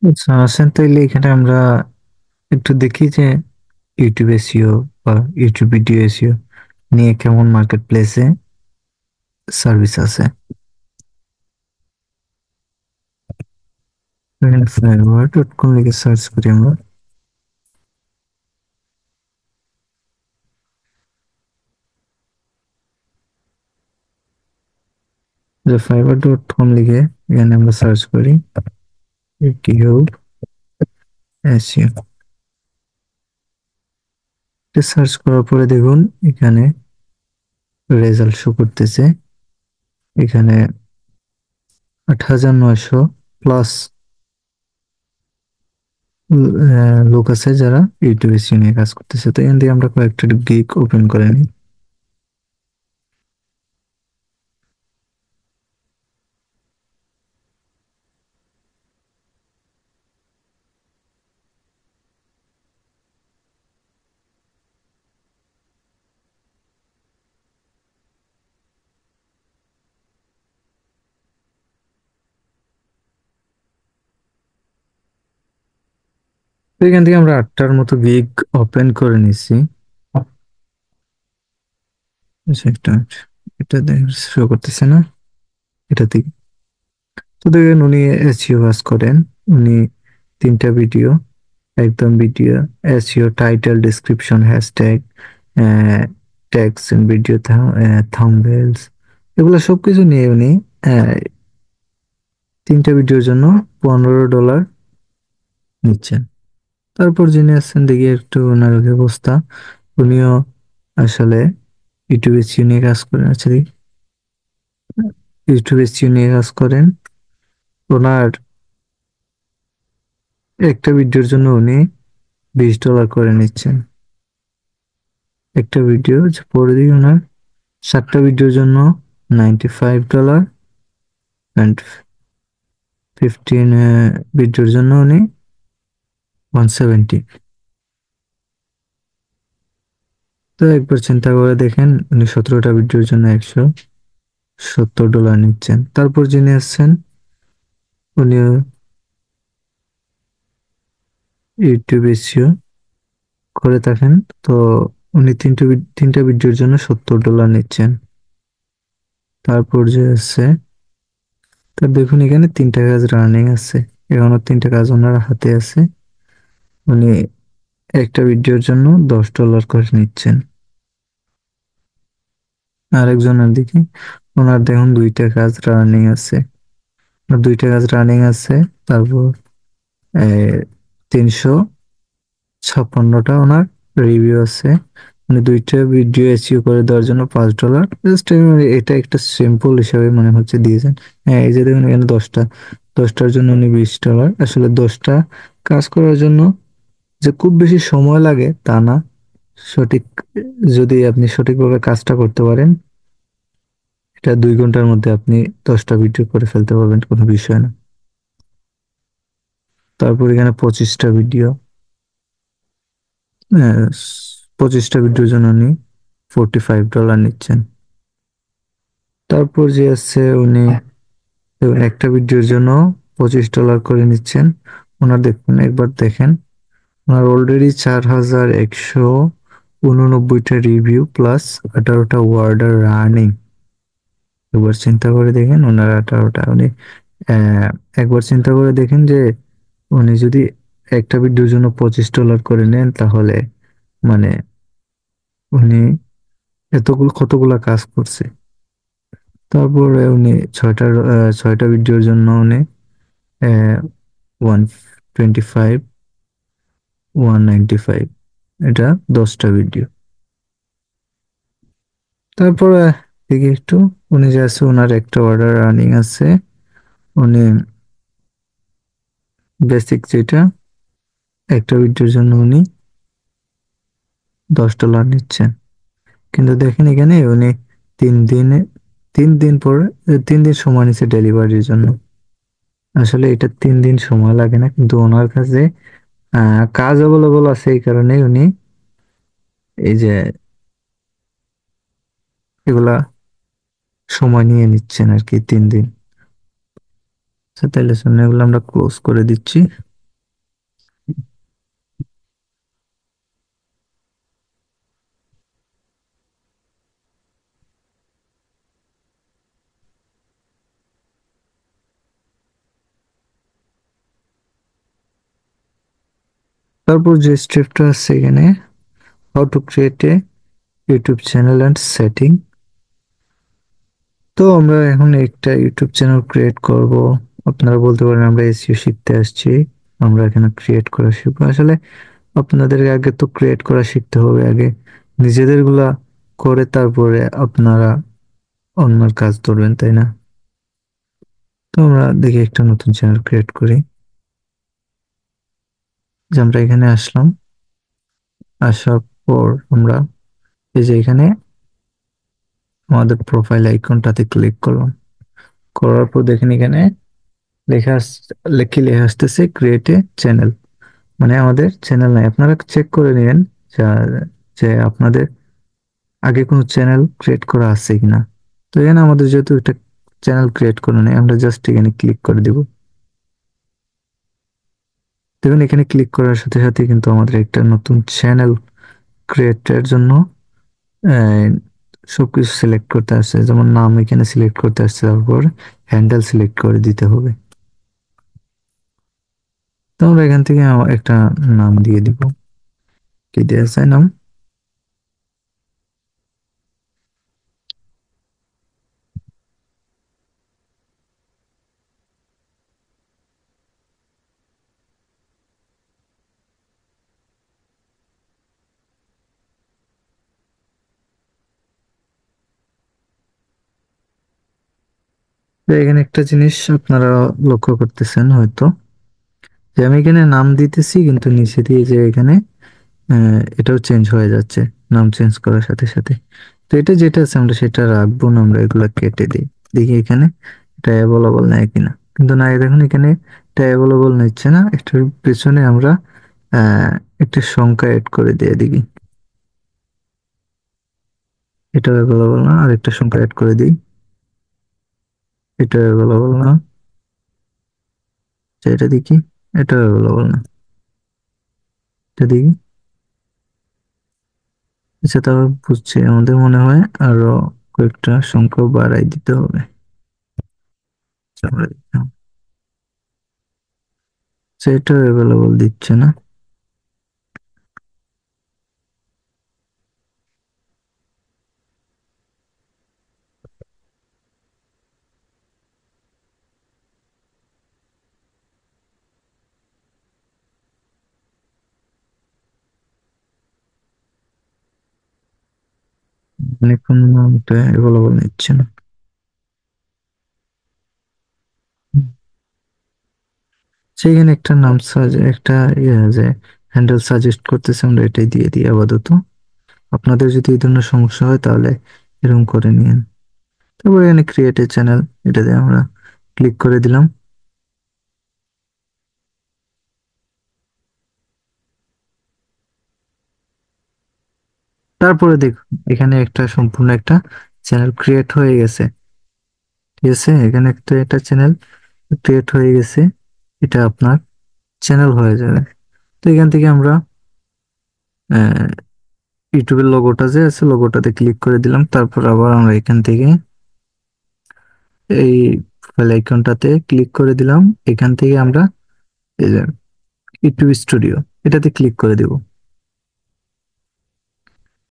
আচ্ছা আসেন তাইলে এখানে আমরা একটু দেখি যে ইউটিউব এসইও বা ইউটিউব ভিডিও এসইও নিয়ে কেমন মার্কেট প্লেসে সার্ভিস আছে। এখানে fiverr.com লিখে সার্চ করি আমরা। যে fiverr.com লিখে এখানে আমরা সার্চ করি ইউটিউব এসইও। সার্চ করার পরে দেখুন এখানে রেজাল্ট শো করতেছে। এখানে 8,900 প্লাস লোক আছে যারা ইউটিউব এসইও নিয়ে কাজ করতেছে। তো এখান থেকে আমরা কয়েকটা গিগ ওপেন করে নিই। তো এখান থেকে আমরা 8টার মতো গিগ ওপেন করে নিছি। আচ্ছা, একটা মিনিট। এটা শো করতেছে না এটা থেকে। তো দেখেন উনি এসইও কাজ করেন। উনি 3টা ভিডিও, একদম video SEO title description hashtag tags video thumbnails এগুলো সবকিছু নিয়ে উনি আহ, 3টা ভিডিওর জন্য $15 নিচ্ছেন। তারপর যিনি আছেন দেখি একটু ওনার কি অবস্থা। উনিও আসলে ইউটিউব এসইও নিয়ে কাজ করেন। আচ্ছা দেখি, ইউটিউব এসইও নিয়ে কাজ করেন। ওনার একটা ভিডিওর জন্য উনি $20 করে নিচ্ছেন। একটা ভিডিও পরে দিই ওনার 7টা ভিডিওর জন্য $95 অ্যান্ড 15 ভিডিওর জন্য উনি 170। তো একবার চিন্তা করে দেখেন উনি 17টা ভিডিওর জন্য $170 নিচ্ছেন। তারপর যিনি আসছেন উনি ইউটিউব এসইও করে থাকেন। তো উনি 3টা ভিডিওর জন্য $70 নিচ্ছেন। তারপর যে আছে, তো দেখুন এখানে 3টা কাজ রানিং আছে। এখনো 3টা কাজ ওনার হাতে আছে। উনি একটা ভিডিওর জন্য $10 করে নিচ্ছেন। আরেকজনের দিকে ওনার দেখুন 2টা কাজ রানিং আছে। ওনার 2টা কাজ রানিং আছে। তারপর 356টা ওনার রিভিউ আছে। মানে 2টা ভিডিও এসইও করে দেওয়ার জন্য $5 জাস্ট। এটা একটা সিম্পল হিসাবে মনে হচ্ছে দিয়েছেন। হ্যাঁ, এই যে দেখুন এখানে 10টার জন্য উনি $20। আসলে 10টা কাজ করার জন্য যে খুব বেশি সময় লাগে তা না। সঠিক, যদি আপনি সঠিকভাবে কাজটা করতে পারেন, এটা 2 ঘন্টার মধ্যে আপনি 10টা ভিডিও করে ফেলতে পারবেন, কোনো বিষয় না। তারপর এখানে 25টা ভিডিও, 25টা ভিডিওর জন্য উনি $45 নিচ্ছেন। তারপর যে আছে উনি একটা ভিডিওর জন্য $25 করে নিচ্ছেন। ওনার দেখুন একবার দেখেন, ওনার অলরেডি 4,189টা রিভিউ প্লাস 18টা ওয়ার্ডার রানিং। একবার চিন্তা করে দেখেন ওনার 18টা উনি আহ, একবার চিন্তা করে দেখেন যে উনি যদি একটা ভিডিওর জন্য $25 করে নেন তাহলে মানে উনি কতগুলা কাজ করছে। তারপরে উনি 6টা ভিডিওর জন্য উনি 125, 195, এটা 10টা ভিডিও। তারপরে দেখি একটু, উনি যে আছে ওনার একটা অর্ডার রানিং আছে। উনি বেসিক যেটা একটা ভিডিওর জন্য উনি $10 নিচ্ছেন। কিন্তু দেখেন এখানে উনি 3 দিনে 3 দিন পরে 3 দিন সময় নিচ্ছে ডেলিভারির জন্য। আসলে এটা 3 দিন সময় লাগে না, কিন্তু ওনার কাছে কাজ অ্যাভেলেবল আছে, এই কারণে উনি এই যে এগুলা সময় নিয়ে নিচ্ছেন আর কি 3 দিন। আচ্ছা, তাহলে শুনুন এগুলো আমরা ক্লোজ করে দিচ্ছি। তারপর যে স্টেপটা আছে এখানে, how to create a YouTube channel and setting. তো আমরা এখন একটা ইউটিউব চ্যানেল ক্রিয়েট করব। আপনারা বলতে পারেন আমরা এসইও শিখতে আসছি, আমরা এখানে ক্রিয়েট করা শিখবো। আসলে আপনাদের আগে তো ক্রিয়েট করা শিখতে হবে আগে, নিজেদের গুলা করে তারপরে আপনারা অন্যের কাজ ধরবেন, তাই না? তো আমরা দেখি একটা নতুন চ্যানেল ক্রিয়েট করি। যে আমরা এখানে আসলাম, আসার পর আমরা এই যে এখানে আমাদের প্রোফাইল আইকনটাতে ক্লিক করলাম। করার পর দেখেন এখানে লেখা আসতেছে ক্রিয়েট এ চ্যানেল। মানে আমাদের চ্যানেল নাই, আপনারা চেক করে নিবেন যে আপনাদের আগে কোনো চ্যানেল ক্রিয়েট করা আছে কিনা। তো এখানে আমাদের যেহেতু একটা চ্যানেল ক্রিয়েট করে নেই, আমরা জাস্ট এখানে ক্লিক করে দিব। দেখুন এখানে ক্লিক করার সাথে সাথে কিন্তু আমাদের একটা নতুন চ্যানেল ক্রিয়েটের জন্য আহ, সবকিছু সিলেক্ট করতে আসছে, যেমন নাম এখানে সিলেক্ট করতে আসছে, তারপর হ্যান্ডেল সিলেক্ট করে দিতে হবে। তো আমরা এখান থেকে একটা নাম দিয়ে দিব। কি দেওয়া যায় নাম? তো এখানে একটা জিনিস আপনারা লক্ষ্য করতেছেন হয়তো, যে আমি এখানে নাম দিতেছি কিন্তু নিচে দিয়ে যে এখানে এটাও চেঞ্জ হয়ে যাচ্ছে নাম চেঞ্জ করার সাথে সাথে। তো এটা যেটা আছে আমরা সেটা রাখবো না, আমরা এগুলা কেটে দিই। দেখি এখানে এটা অ্যাভেলেবল নেয় কিনা, কিন্তু না, দেখুন এখানে এটা অ্যাভেলেবল নিচ্ছে না। এটার পেছনে আমরা আহ একটা সংখ্যা এড করে দিয়ে দেখি, এটা অ্যাভেলেবল না, আর একটা সংখ্যা এড করে দিই, এটা অ্যাভেলেবল না। আচ্ছা, এটা দেখি, এটা অ্যাভেলেবল না, এটা দেখি। আচ্ছা, তাহলে বুঝছি, আমাদের মনে হয় আরো কয়েকটা সংখ্যা বাড়াই দিতে হবে। আচ্ছা, আমরা দেখলাম। আচ্ছা, এটা অ্যাভেলেবল দিচ্ছে না। মানে কোনো নামটা অ্যাভেলেবল নিচ্ছে না। হুম। সেখানে একটা নাম একটা যে হ্যান্ডেল সাজেস্ট করতেছে, আমরা এটাই দিয়ে দিই আপাতত। আপনাদের যদি এই ধরনের সমস্যা হয় তাহলে এরকম করে নিন। তারপরে এখানে ক্রিয়েট এ চ্যানেল, এটাতে আমরা ক্লিক করে দিলাম। তারপরে দেখুন এখানে একটা সম্পূর্ণ একটা চ্যানেল ক্রিয়েট হয়ে গেছে। ঠিক আছে, এখানে একটা একটা চ্যানেল ক্রিয়েট হয়ে গেছে, এটা আপনার চ্যানেল হয়ে যাবে। তো এখান থেকে আমরা ইউটিউবের লোগোটা যে আছে লোগোটাতে ক্লিক করে দিলাম। তারপর আবার আমরা এখান থেকে এই ফাইল আইকনটাতে ক্লিক করে দিলাম। এখান থেকে আমরা এই যে ইউটিউব স্টুডিও এটাতে ক্লিক করে দিব।